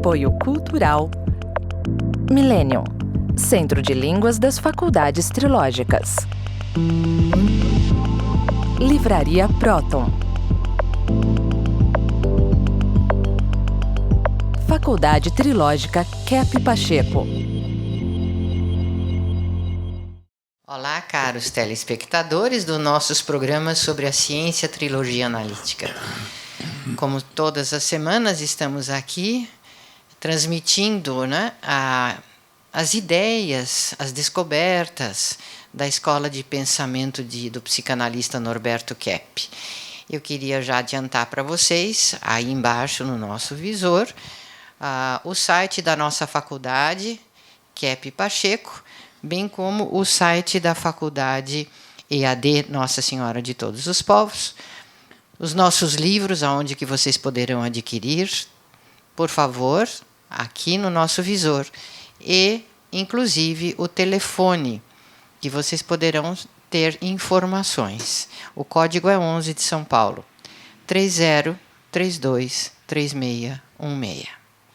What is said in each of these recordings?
Apoio Cultural Millennium, Centro de Línguas das Faculdades Trilógicas. Livraria Próton. Faculdade Trilógica Kep Pacheco. Olá, caros telespectadores dos nossos programas sobre a ciência trilogia analítica. Como todas as semanas, estamos aqui transmitindo, as ideias, as descobertas da escola de pensamento do psicanalista Norberto Kepp. Eu queria já adiantar para vocês, aí embaixo no nosso visor, o site da nossa faculdade, Kep Pacheco, bem como o site da faculdade EAD Nossa Senhora de Todos os Povos, os nossos livros, aonde que vocês poderão adquirir, por favor, aqui no nosso visor, e, inclusive, o telefone, que vocês poderão ter informações. O código é 11 de São Paulo, 30323616.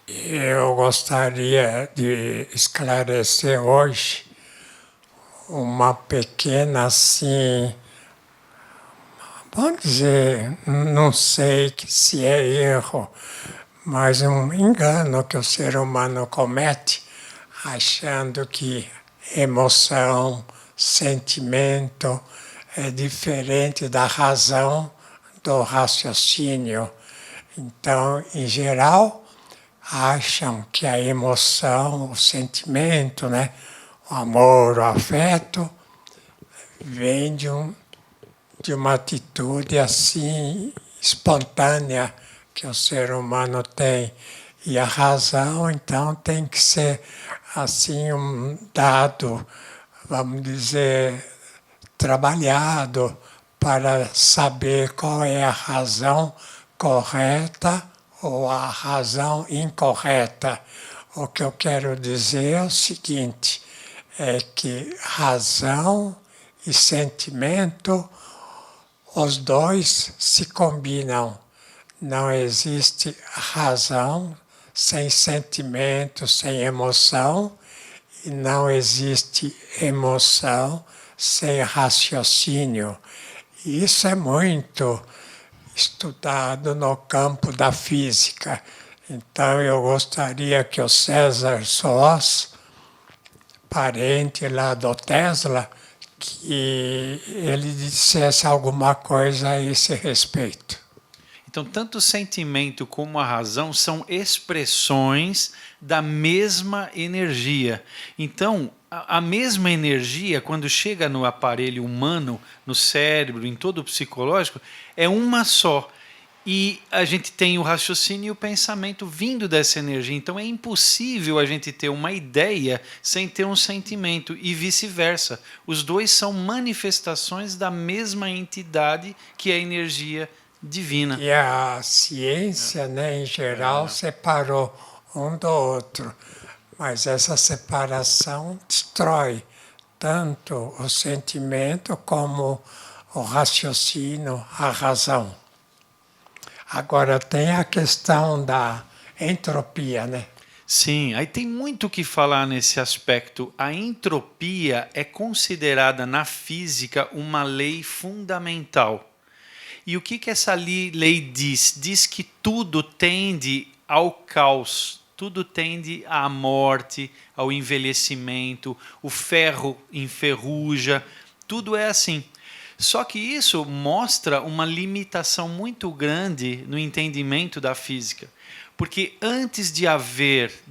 Eu gostaria de esclarecer hoje uma pequena, assim, vamos dizer, não sei se é erro, mas um engano que o ser humano comete, achando que emoção, sentimento é diferente da razão, do raciocínio. Então, em geral, acham que a emoção, o sentimento, o amor, o afeto, vem de uma atitude assim espontânea que o ser humano tem. E a razão, então, tem que ser assim um dado, vamos dizer, trabalhado para saber qual é a razão correta ou a razão incorreta. O que eu quero dizer é o seguinte, é que razão e sentimento, os dois se combinam. Não existe razão sem sentimento, sem emoção, e não existe emoção sem raciocínio. E isso é muito estudado no campo da física. Então eu gostaria que o César Soares, parente lá do Tesla, que ele dissesse alguma coisa a esse respeito. Então, tanto o sentimento como a razão são expressões da mesma energia. Então, a mesma energia, quando chega no aparelho humano, no cérebro, em todo o psicológico, é uma só. E a gente tem o raciocínio e o pensamento vindo dessa energia. Então, é impossível a gente ter uma ideia sem ter um sentimento e vice-versa. Os dois são manifestações da mesma entidade que é a energia divina. E a ciência, em geral, separou um do outro. Mas essa separação destrói tanto o sentimento como o raciocínio, a razão. Agora tem a questão da entropia, Sim, aí tem muito o que falar nesse aspecto. A entropia é considerada na física uma lei fundamental. E o que essa lei diz? Diz que tudo tende ao caos, tudo tende à morte, ao envelhecimento, o ferro enferruja, tudo é assim. Só que isso mostra uma limitação muito grande no entendimento da física. Porque antes de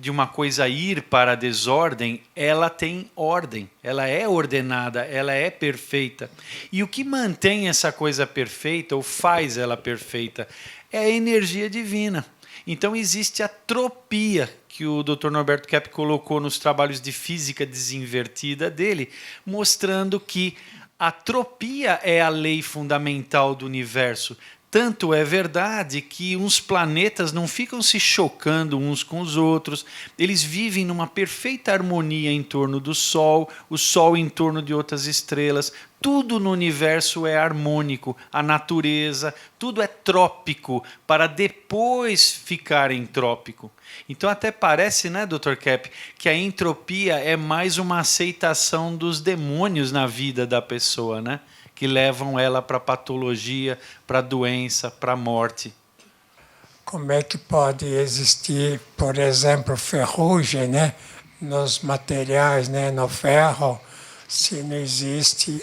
uma coisa ir para a desordem, ela tem ordem, ela é ordenada, ela é perfeita. E o que mantém essa coisa perfeita, ou faz ela perfeita, é a energia divina. Então existe a tropia, que o Dr. Norberto Kepp colocou nos trabalhos de física desinvertida dele, mostrando que a tropia é a lei fundamental do universo. Tanto é verdade que uns planetas não ficam se chocando uns com os outros, eles vivem numa perfeita harmonia em torno do Sol, o Sol em torno de outras estrelas, tudo no universo é harmônico, a natureza, tudo é trópico, para depois ficar entrópico. Então até parece, né, Dr. Kepp, que a entropia é mais uma aceitação dos demônios na vida da pessoa, né? Que levam ela para patologia, para doença, para morte. Como é que pode existir, por exemplo, ferrugem, né, nos materiais, né, no ferro, se não existe,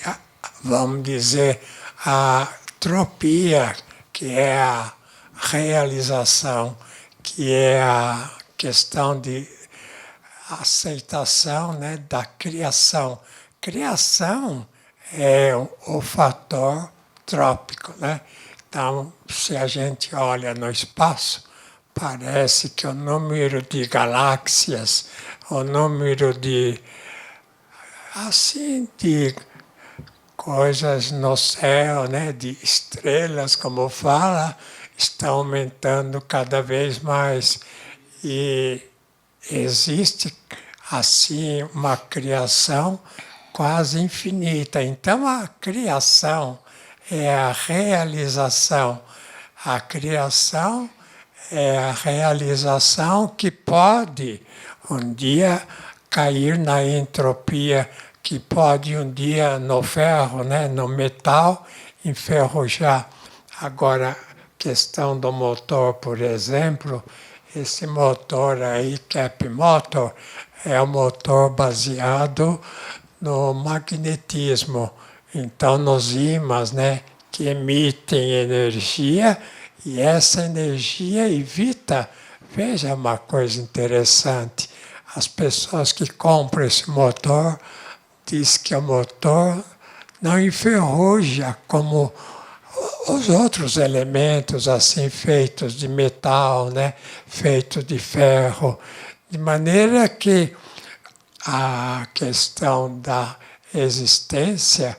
vamos dizer, a tropia, que é a realização, que é a questão de aceitação, né, da criação. Criação é o fator trópico, né? Então, se a gente olha no espaço, parece que o número de galáxias, o número de coisas no céu, né, de estrelas, como fala, está aumentando cada vez mais. E existe, assim, uma criação quase infinita. Então, a criação é a realização. A criação é a realização que pode um dia cair na entropia, que pode um dia no ferro, né, no metal, enferrujar. Agora, questão do motor, por exemplo, esse motor aí, Kepp Motor, é um motor baseado no magnetismo. Então, nos ímãs, né, que emitem energia, e essa energia evita, veja uma coisa interessante, as pessoas que compram esse motor dizem que o motor não enferruja como os outros elementos assim feitos de metal, né, feitos de ferro, de maneira que a questão da existência,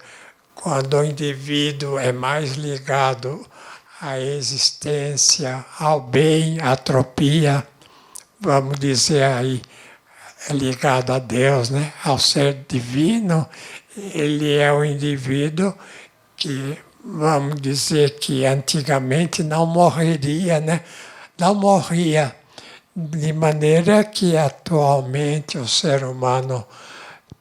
quando o indivíduo é mais ligado à existência, ao bem, à tropia, vamos dizer aí, é ligado a Deus, né, ao ser divino, ele é o indivíduo que, vamos dizer que antigamente não morreria, né, não morria, de maneira que atualmente o ser humano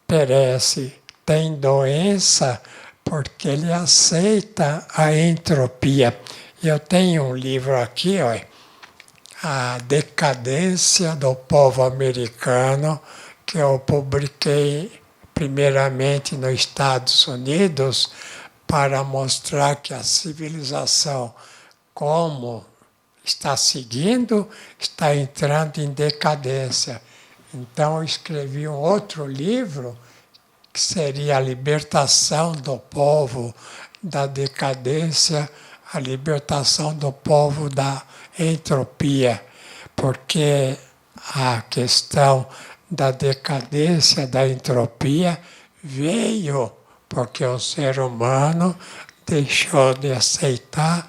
perece, tem doença, porque ele aceita a entropia. Eu tenho um livro aqui, ó, A Decadência do Povo Americano, que eu publiquei primeiramente nos Estados Unidos, para mostrar que a civilização, como está seguindo, está entrando em decadência. Então, eu escrevi um outro livro, que seria a libertação do povo da decadência, a libertação do povo da entropia, porque a questão da decadência, da entropia, veio porque o ser humano deixou de aceitar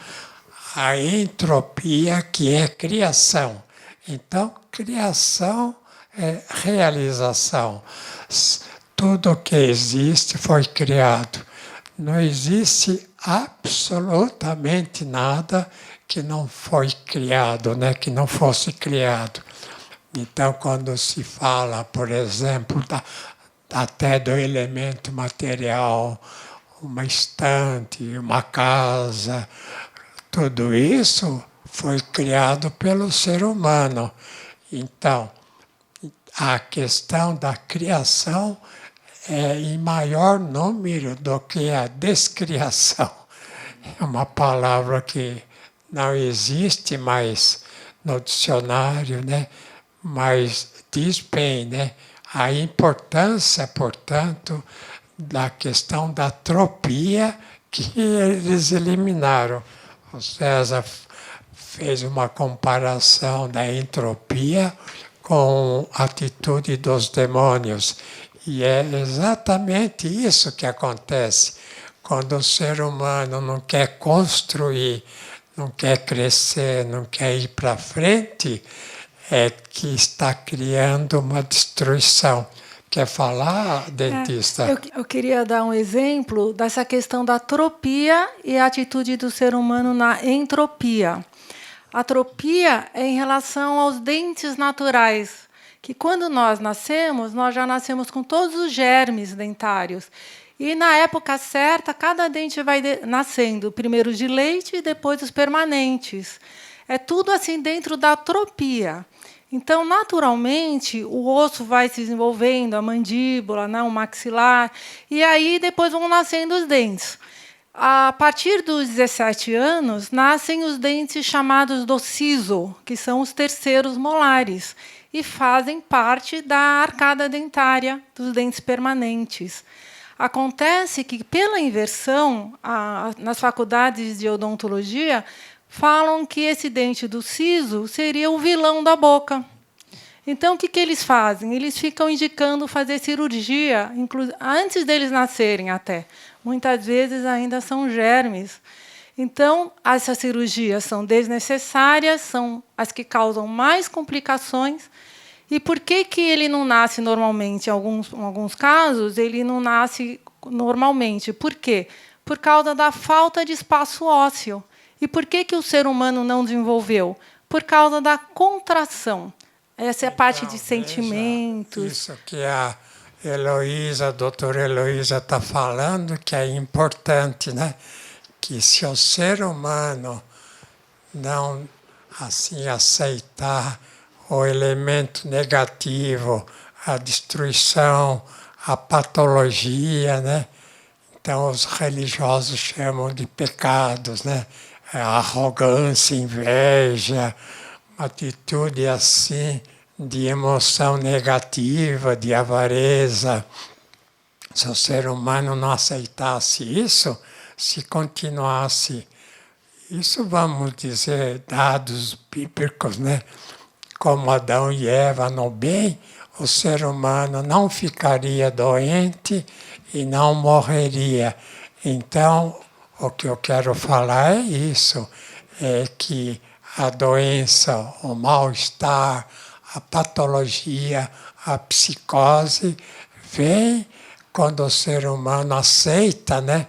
a entropia, que é criação. Então, criação é realização. Tudo que existe foi criado. Não existe absolutamente nada que não foi criado, né? Que não fosse criado. Então, quando se fala, por exemplo, até do elemento material, uma estante, uma casa, tudo isso foi criado pelo ser humano. Então, a questão da criação é em maior número do que a descriação. É uma palavra que não existe mais no dicionário, né? Mas diz bem, né? A importância, portanto, da questão da tropia que eles eliminaram. O César fez uma comparação da entropia com a atitude dos demônios. E é exatamente isso que acontece. Quando o ser humano não quer construir, não quer crescer, não quer ir para frente, é que está criando uma destruição. quer falar, dentista? Eu queria dar um exemplo dessa questão da tropia e a atitude do ser humano na entropia. A tropia é em relação aos dentes naturais, que quando nós nascemos, nós já nascemos com todos os germes dentários. E, na época certa, cada dente vai nascendo, primeiro de leite e depois os permanentes. É tudo assim dentro da tropia. Então, naturalmente, o osso vai se desenvolvendo, a mandíbula, né, o maxilar, e aí depois vão nascendo os dentes. A partir dos 17 anos, nascem os dentes chamados do siso, que são os terceiros molares, e fazem parte da arcada dentária dos dentes permanentes. Acontece que, pela inversão, nas faculdades de odontologia, falam que esse dente do siso seria o vilão da boca. Então, o que eles fazem? Eles ficam indicando fazer cirurgia, antes deles nascerem até. Muitas vezes ainda são germes. Então, essas cirurgias são desnecessárias, são as que causam mais complicações. E por que ele não nasce normalmente? Em alguns casos, ele não nasce normalmente. Por quê? Por causa da falta de espaço ósseo. E por que o ser humano não desenvolveu? Por causa da contração. Essa é a parte de sentimentos. Isso que a doutora Heloísa está falando, que é importante, né? Que se o ser humano não assim aceitar o elemento negativo, a destruição, a patologia, né? Então os religiosos chamam de pecados, né? A arrogância, inveja, atitude assim de emoção negativa, de avareza. Se o ser humano não aceitasse isso, se continuasse, isso vamos dizer, dados bíblicos, né? Como Adão e Eva no bem, o ser humano não ficaria doente e não morreria. Então, o que eu quero falar é isso, é que a doença, o mal-estar, a patologia, a psicose vem quando o ser humano aceita, né,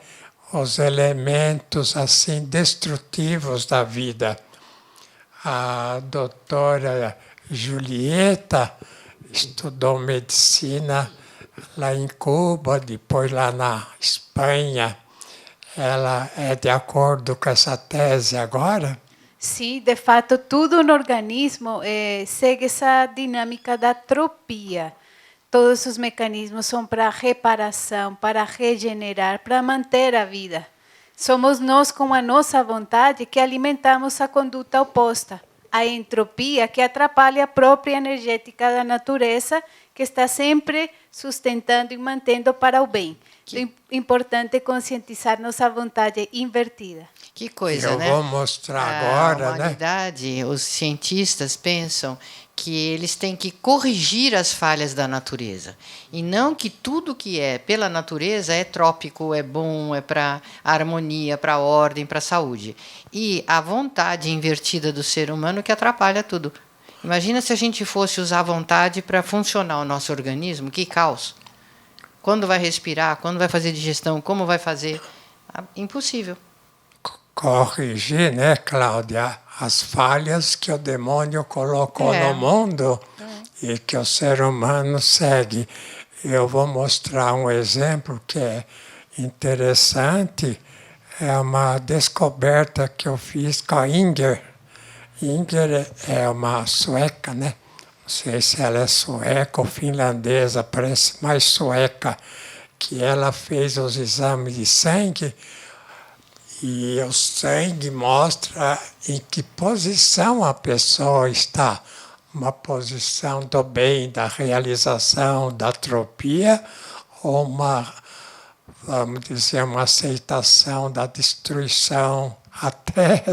os elementos assim destrutivos da vida. A doutora Julieta estudou medicina lá em Cuba, depois lá na Espanha. Ela é de acordo com essa tese agora? Sim, de fato, tudo no organismo segue essa dinâmica da tropia. Todos os mecanismos são para reparação, para regenerar, para manter a vida. Somos nós, com a nossa vontade, que alimentamos a conduta oposta, a entropia, que atrapalha a própria energética da natureza, que está sempre sustentando e mantendo para o bem. Então, importante é conscientizar nossa vontade invertida. Que coisa, eu né? vou mostrar agora, a humanidade, os cientistas pensam que eles têm que corrigir as falhas da natureza. E não que tudo que é pela natureza é trópico, é bom, é para harmonia, para ordem, para saúde. E a vontade invertida do ser humano que atrapalha tudo. Imagina se a gente fosse usar a vontade para funcionar o nosso organismo, que caos. Quando vai respirar, quando vai fazer digestão, como vai fazer? Impossível. Corrigir, né, Cláudia, as falhas que o demônio colocou no mundo e que o ser humano segue. Eu vou mostrar um exemplo que é interessante, é uma descoberta que eu fiz com a Inger. Inger é uma sueca, né? Não sei se ela é sueca ou finlandesa, parece mais sueca, que ela fez os exames de sangue e o sangue mostra em que posição a pessoa está. Uma posição do bem, da realização, da tropia, ou uma, vamos dizer, uma aceitação da destruição, até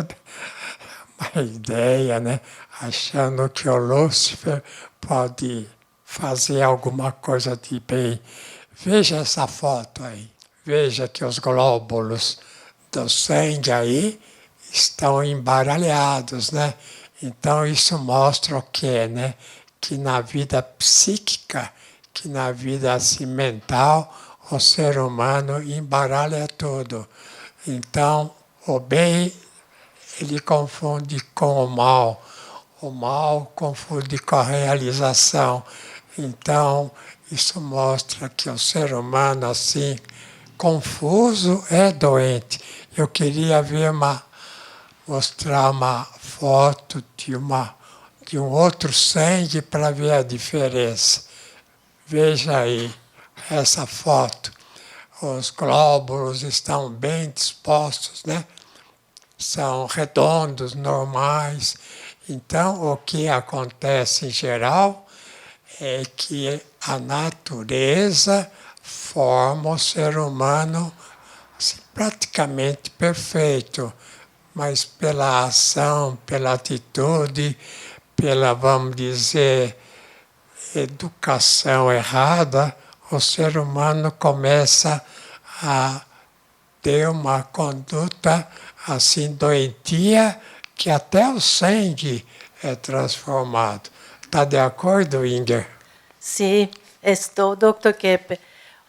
uma ideia, né? Achando que o Lúcifer pode fazer alguma coisa de bem. Veja essa foto aí. Veja que os glóbulos do sangue aí estão embaralhados, né? Então isso mostra o quê, né? Que na vida psíquica que na vida assim, mental o ser humano embaralha tudo. Então, o bem ele confunde com o mal confunde com a realização. Então, isso mostra que o ser humano assim, confuso, é doente. Eu queria mostrar uma foto de um outro sangue para ver a diferença. Veja aí essa foto. Os glóbulos estão bem dispostos, né? São redondos, normais. Então, o que acontece em geral é que a natureza forma o ser humano assim, praticamente perfeito, mas pela ação, pela atitude, pela, vamos dizer, educação errada, o ser humano começa a ter uma conduta assim doentia que até o sangue é transformado. Está de acordo, Inger? Sim, estou, Dr. Keppe.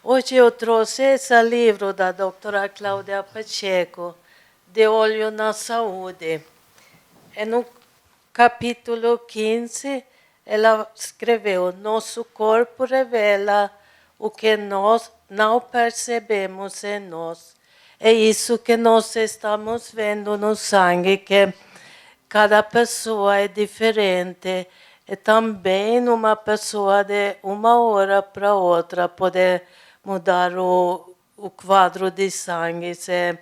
Hoje eu trouxe esse livro da doutora Cláudia Pacheco, De Olho na Saúde. E no capítulo 15, ela escreveu: nosso corpo revela o que nós não percebemos em nós. É isso que nós estamos vendo no sangue, que cada pessoa é diferente. E também uma pessoa de uma hora para outra pode mudar o quadro de sangue. Se a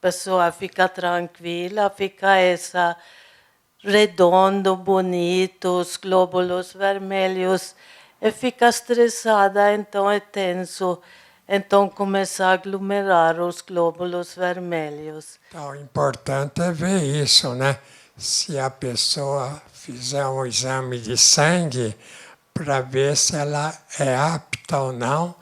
pessoa fica tranquila, fica essa redondo, bonito, os glóbulos vermelhos, e fica estressada, então é tenso. Então começa a aglomerar os glóbulos vermelhos. Então, o importante é ver isso, né? Se a pessoa fizer um exame de sangue para ver se ela é apta ou não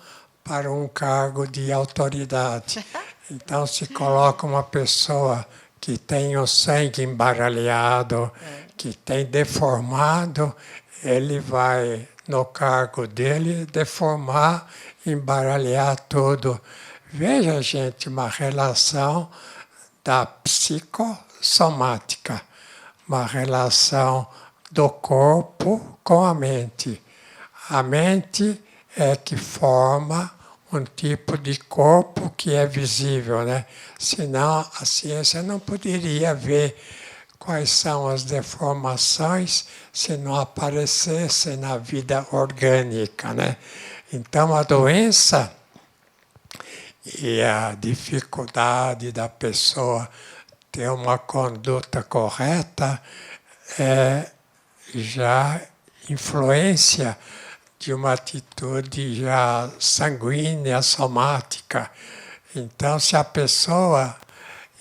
para um cargo de autoridade. Então, se coloca uma pessoa que tem o sangue embaralhado, que tem deformado, ele vai, no cargo dele, deformar, embaralhar tudo. Veja, gente, uma relação da psicossomática, uma relação do corpo com a mente. A mente é que forma um tipo de corpo que é visível, né? Senão a ciência não poderia ver quais são as deformações se não aparecesse na vida orgânica, né? Então a doença e a dificuldade da pessoa ter uma conduta correta é já influência de uma atitude já sanguínea, somática. Então, se a pessoa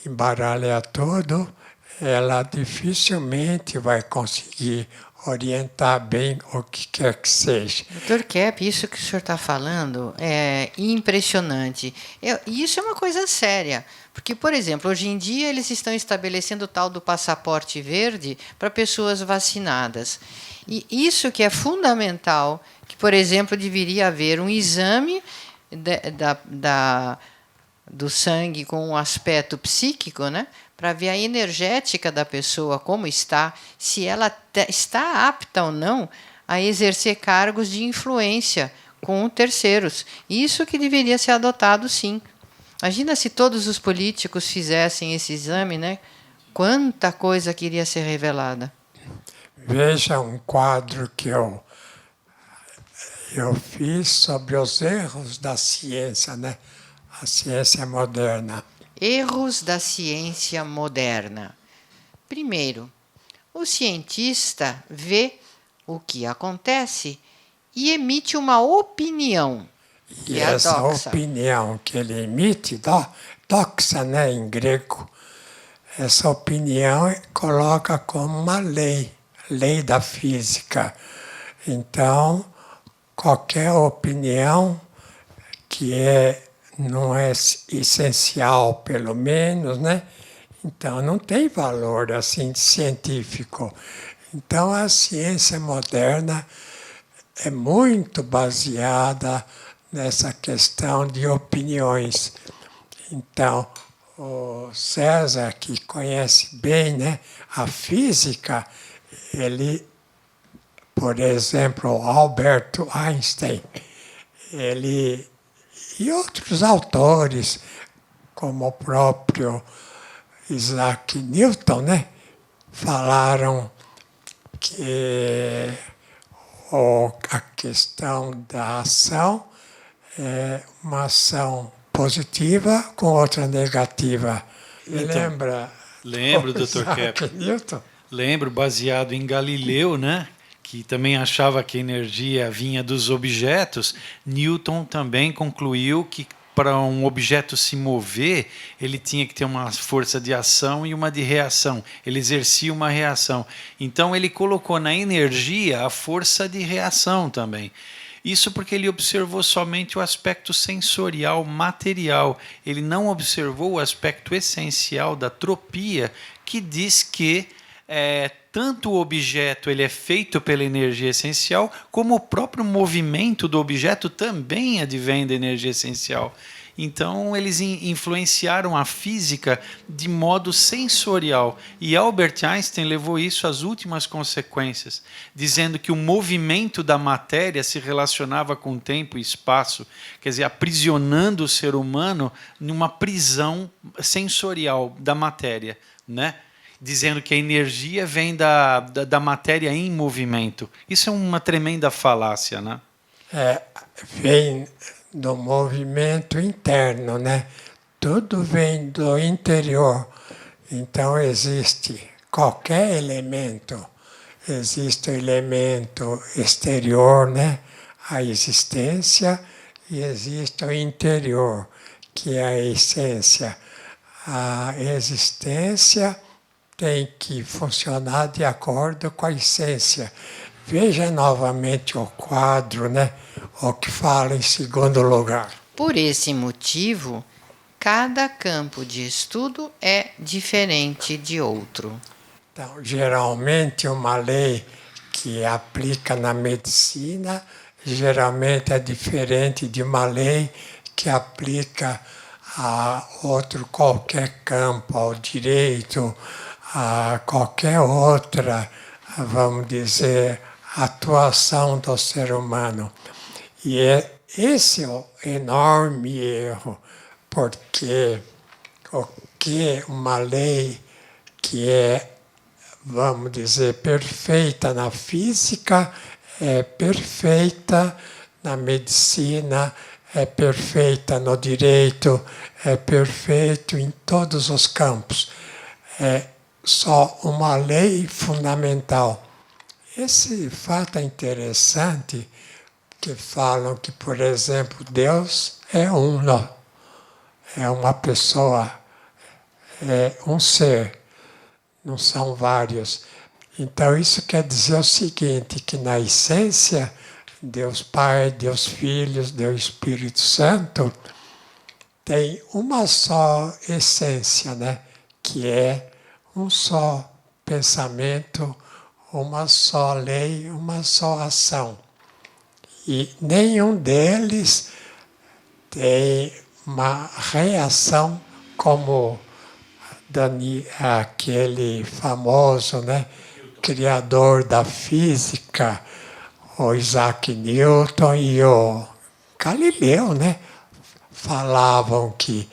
embaralha tudo, ela dificilmente vai conseguir orientar bem o que quer que seja. Dr. Keppe, isso que o senhor está falando é impressionante. E isso é uma coisa séria. Porque, por exemplo, hoje em dia eles estão estabelecendo o tal do passaporte verde para pessoas vacinadas. E isso que é fundamental, que, por exemplo, deveria haver um exame do sangue com um aspecto psíquico, né? Para ver a energética da pessoa, como está, se ela está apta ou não a exercer cargos de influência com terceiros. Isso que deveria ser adotado, sim. Imagina se todos os políticos fizessem esse exame, né? Quanta coisa queria ser revelada. Veja um quadro que eu fiz sobre os erros da ciência, né? A ciência moderna. Erros da ciência moderna. Primeiro, o cientista vê o que acontece e emite uma opinião. E essa opinião que ele emite, doxa, né, em grego, essa opinião coloca como uma lei da física. Então, qualquer opinião que não é essencial, pelo menos, né? Então, não tem valor assim científico. Então, a ciência moderna é muito baseada nessa questão de opiniões. Então, o César, que conhece bem, né, a física, ele, por exemplo, Albert Einstein, ele e outros autores, como o próprio Isaac Newton, né, falaram que a questão da ação é uma ação positiva com outra negativa. Então, lembro, Dr. Kepler. Newton? Lembro, baseado em Galileu, né? Que também achava que a energia vinha dos objetos. Newton também concluiu que para um objeto se mover, ele tinha que ter uma força de ação e uma de reação. Ele exercia uma reação. Então, ele colocou na energia a força de reação também. Isso porque ele observou somente o aspecto sensorial, material. Ele não observou o aspecto essencial da tropia, que diz que tanto o objeto ele é feito pela energia essencial, como o próprio movimento do objeto também advém da energia essencial. Então, eles influenciaram a física de modo sensorial. E Albert Einstein levou isso às últimas consequências, dizendo que o movimento da matéria se relacionava com tempo e espaço, quer dizer, aprisionando o ser humano numa prisão sensorial da matéria, né? Dizendo que a energia vem da matéria em movimento. Isso é uma tremenda falácia, né? Vem do movimento interno, né? Tudo vem do interior. Então, existe qualquer elemento. Existe o elemento exterior, né? A existência, e existe o interior, que é a essência. A existência tem que funcionar de acordo com a essência. Veja novamente o quadro, né? O que fala em segundo lugar. Por esse motivo, cada campo de estudo é diferente de outro. Então, geralmente, uma lei que aplica na medicina, geralmente é diferente de uma lei que aplica a outro qualquer campo, ao direito, a qualquer outra, vamos dizer, atuação do ser humano. E esse é o enorme erro, porque o que uma lei que é, vamos dizer, perfeita na física, é perfeita na medicina, é perfeita no direito, é perfeito em todos os campos. É só uma lei fundamental. Esse fato é interessante, que falam que, por exemplo, Deus é uno, é uma pessoa, é um ser, não são vários. Então, isso quer dizer o seguinte, que na essência, Deus Pai, Deus Filho, Deus Espírito Santo, tem uma só essência, né? Que é um só pensamento, uma só lei, uma só ação. E nenhum deles tem uma reação como aquele famoso, né, criador da física, o Isaac Newton e o Galileu, né, falavam que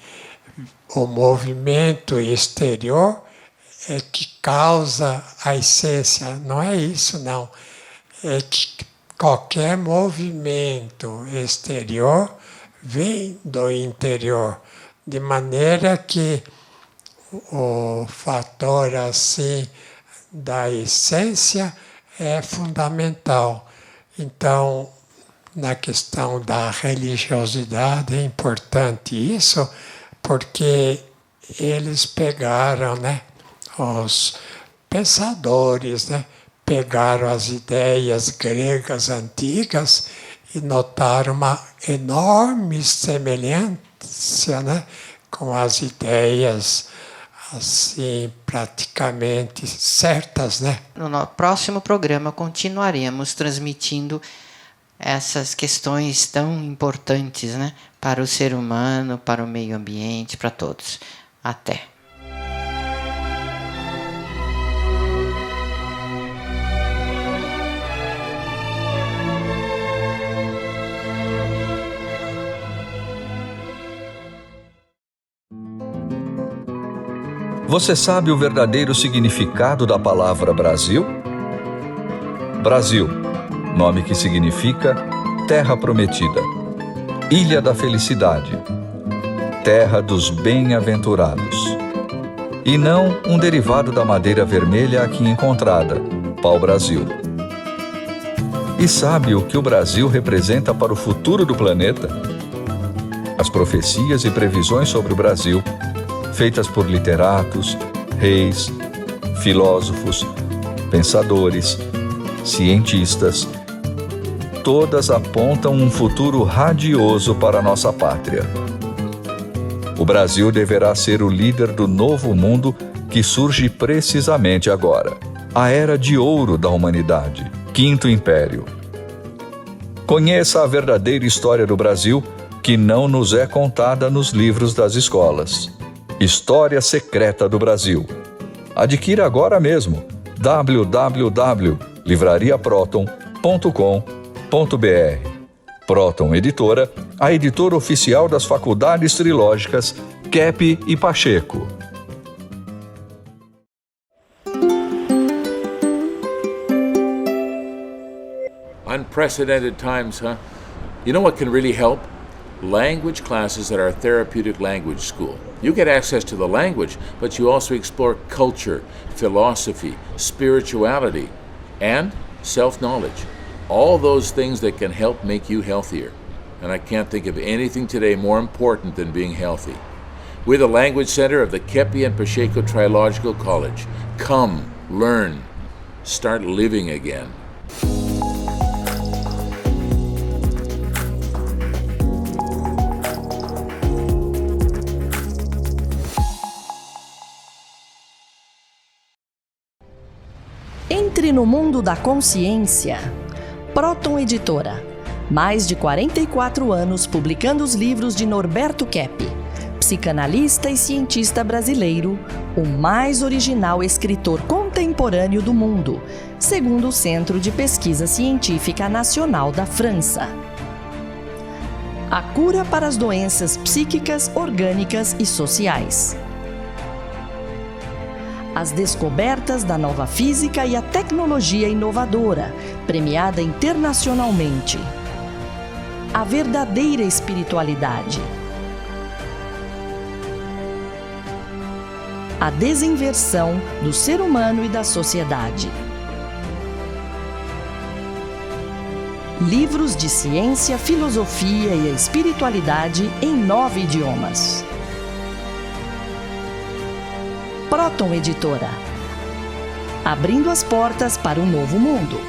o movimento exterior é que causa a essência. Não é isso, não. É que qualquer movimento exterior vem do interior, de maneira que o fator assim da essência é fundamental. Então, na questão da religiosidade é importante isso, porque eles pegaram, né, os pensadores, né, pegaram as ideias gregas antigas e notaram uma enorme semelhança, né, com as ideias assim praticamente certas, né? No próximo programa continuaremos transmitindo essas questões tão importantes, né, para o ser humano, para o meio ambiente, para todos. Até! Você sabe o verdadeiro significado da palavra Brasil? Brasil, nome que significa Terra Prometida, Ilha da Felicidade, Terra dos Bem-aventurados. E não um derivado da madeira vermelha aqui encontrada, pau-brasil. E sabe o que o Brasil representa para o futuro do planeta? As profecias e previsões sobre o Brasil, feitas por literatos, reis, filósofos, pensadores, cientistas, todas apontam um futuro radioso para a nossa pátria. O Brasil deverá ser o líder do novo mundo que surge precisamente agora, a Era de Ouro da humanidade, Quinto Império. Conheça a verdadeira história do Brasil, que não nos é contada nos livros das escolas. História Secreta do Brasil. Adquira agora mesmo www.livrariaproton.com.br. Proton Editora, a editora oficial das faculdades trilógicas Kepp e Pacheco. Unprecedented times, huh? You know what can really help? Language classes at our therapeutic language school. You get access to the language, but you also explore culture, philosophy, spirituality, and self-knowledge. All those things that can help make you healthier. And I can't think of anything today more important than being healthy. We're the Language Center of the Kepp and Pacheco Trilogical College. Come, learn, start living again. Entre no mundo da consciência. Proton Editora. Mais de 44 anos publicando os livros de Norberto Kepp, psicanalista e cientista brasileiro, o mais original escritor contemporâneo do mundo, segundo o Centro de Pesquisa Científica Nacional da França. A cura para as doenças psíquicas, orgânicas e sociais. As descobertas da nova física e a tecnologia inovadora, premiada internacionalmente. A verdadeira espiritualidade. A desinversão do ser humano e da sociedade. Livros de ciência, filosofia e a espiritualidade em 9 idiomas. Proton Editora. Abrindo as portas para um novo mundo.